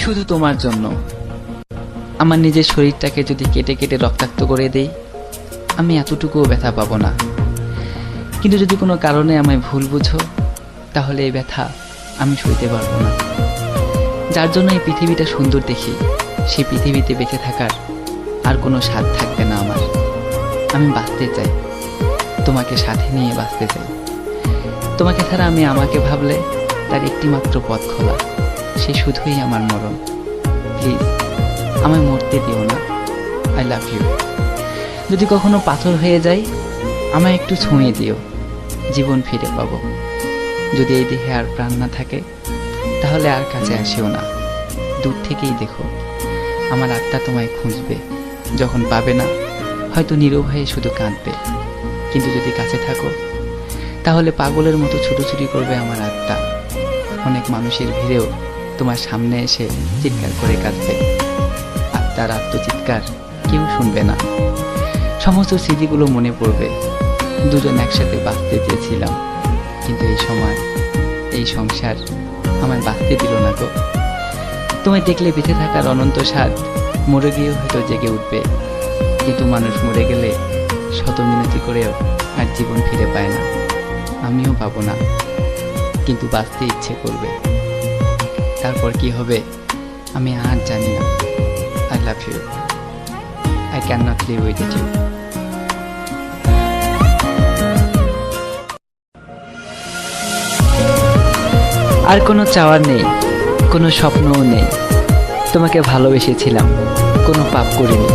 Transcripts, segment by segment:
শুধু তোমার জন্য। আমার নিজের শরীরটাকে যদি কেটে কেটে রক্তাক্ত করে দেই, আমি এতটুকুও ব্যথা পাবো না। কিন্তু যদি কোনো কারণে আমায় ভুল বুঝো, তাহলে এই ব্যথা আমি সইতে পারবো না। যার জন্য এই পৃথিবীটা সুন্দর দেখি, সেই পৃথিবীতে বেঁচে থাকার আর কোনো স্বাদ থাকবে না আমার। আমি বাঁচতে চাই, তোমাকে সাথে নিয়ে বাঁচতে চাই। তোমাকে ছাড়া আমি আমাকে ভাবলে তার একটিমাত্র পথ খোলা, সে শুধুই আমার মরণ। প্লিজ আমায় মরতে দিও না। I love you. যদি কখনো পাথর হয়ে যাই, আমায় একটু ছুঁয়ে দিও, জীবন ফিরে পাবো। যদি এই দেহে আর প্রাণ না থাকে, তাহলে আর কাছে আসিও না, দূর থেকেই দেখো। আমার আত্মা তোমায় খুঁজবে, যখন পাবে না হয়তো নীরব হয়ে শুধু কাঁদবে। কিন্তু যদি কাছে থাকো, তাহলে পাগলের মতো ছুটোছুটি করবে আমার আত্মা। অনেক মানুষের ভিড়েও তোমার সামনে এসে চিৎকার করে কাঁদবে। আত্মার আত্মচিৎকার কেউ শুনবে না। সমস্ত স্মৃতিগুলো মনে পড়বে। দুজন একসাথে বাঁচতে চেয়েছিলাম, কিন্তু এই সময় এই সংসার আমায় বাঁচতে দিল না গো। তোমায় দেখলে বেঁচে থাকার অনন্ত স্বাদ মরে গিয়েও হয়তো জেগে উঠবে। কিন্তু মানুষ মরে গেলে শত মিনতি করেও আর জীবন ফিরে পায় না। আমিও পাবো না, কিন্তু বাঁচতে ইচ্ছে করবে। তারপর কি হবে আমি আর জানি না। I love you. I can not live with you. আর কোনো চাওয়ার নেই, কোনো স্বপ্নও নেই। তোমাকে ভালোবেসেছিলাম, কোনো পাপ করিনি।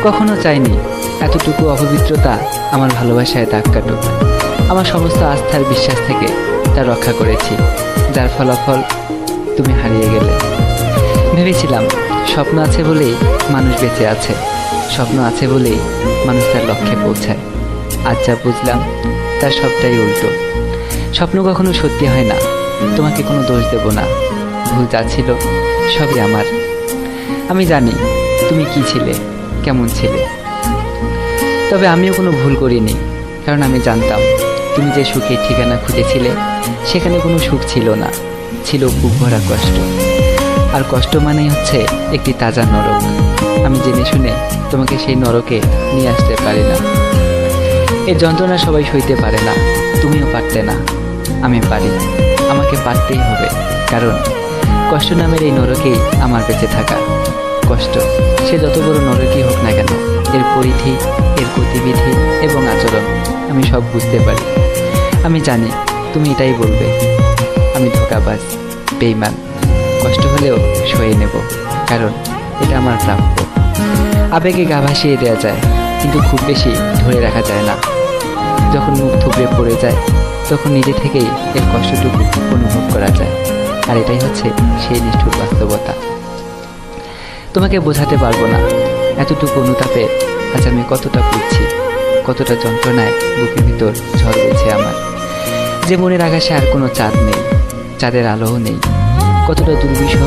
কখনো চাইনি এতটুকু অপবিত্রতা আমার ভালোবাসায় দাগ কাটুক। আমার সমস্ত আস্থার বিশ্বাস থেকে তা রক্ষা করেছি, যার ফলাফল তুমি হারিয়ে গেলে। ভেবেছিলাম স্বপ্ন আছে বলেই মানুষ বেঁচে আছে, স্বপ্ন আছে বলেই মানুষ তার লক্ষ্যে পৌঁছায়। আজ যা বুঝলাম তার সবটাই উল্টো। স্বপ্ন কখনো সত্যি হয় না। তোমাকে কোনো দোষ দেব না, ভুল যা ছিল সবই আমার। আমি জানি তুমি কি ছিলে, কেমন ছিলে। তবে আমিও কোনো ভুল করিনি, কারণ আমি জানতাম তুমি যে সুখের ঠিকানা খুঁজেছিলে সেখানে কোনো সুখ ছিল না, ছিল বুক ভরা কষ্ট। আর কষ্ট মানেই হচ্ছে একটি তাজা নরক। আমি জেনে শুনে তোমাকে সেই নরকে নিয়ে আসতে পারি না। এই যন্ত্রণা সবাই সইতে পারে না, তুমিও পারতে না। আমি পারি, আমাকে পারতেই হবে, কারণ কষ্ট নামের এই নরকেই আমার বেঁচে থাকা। কষ্ট সে যত বড় নরকই হোক না কেন, এর পরিধি, এর গতিবিধি এবং আচরণ আমি সব বুঝতে পারি। আমি জানি তুমি এটাই বলবে, আমি ধোঁকাবাজ, বেঈমান। কষ্ট হলেও সয়ে নেব, কারণ এটা আমার প্রাপ্য। আবেগে গা ভাসিয়ে দেওয়া যায়, কিন্তু খুব বেশি ধরে রাখা যায় না। যখন মুখ থুবড়ে পড়ে যায়, তখন নিজে থেকেই এর কষ্টটুকু অনুভব করা যায়। আর এটাই হচ্ছে সেই নিষ্ঠুর বাস্তবতা। তোমাকে বোঝাতে পারবো না এতটুকু অনুতাপে আজ আমি কতটা পুড়ছি, কতটা যন্ত্রণায় বুকের ভিতর ঝড় বইছে আমার। যে মনের আকাশে আর কোনো চাঁদ নেই, চাঁদের আলোও নেই, কতটা দুর্বিষহ